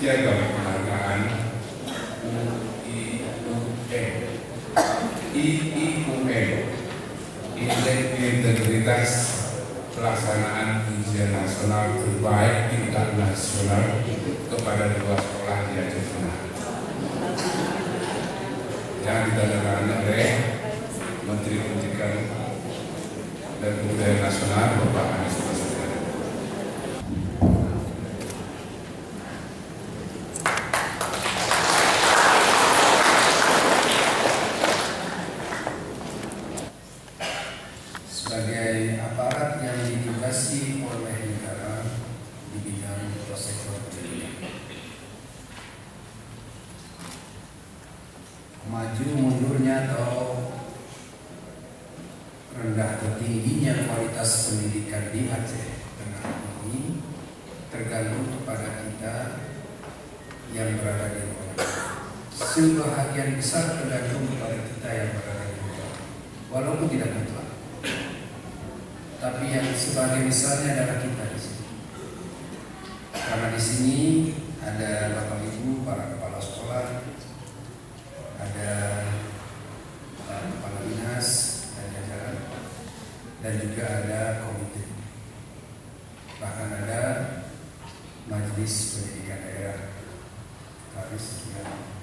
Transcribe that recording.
piagam penghargaan IIUN Integritas Pelaksanaan Ujian Nasional Terbaik Tingkat Nasional kepada dua sekolah di Aceh Tengah yang ditandatangani oleh Menteri Pendidikan dan Kebudayaan Nasional Bapak Anies Baswedan. Sebagai aparat yang ditugasi oleh negara di bidang sektor pendidikan, maju mundurnya atau rendah atau tingginya kualitas pendidikan di Aceh Tengah ini tergantung kepada kita yang berada di luar. Sebahagian besar tergantung kepada kita yang berada di luar, walaupun tidak mutlak. Tapi yang sebagai besarnya adalah kita di sini. Karena di sini ada Bapak Ibu para kepala sekolah, ada kepala dinas dan jajaran, dan juga ada komite. Bahkan ada majelis pendidikan daerah. Kami sekian.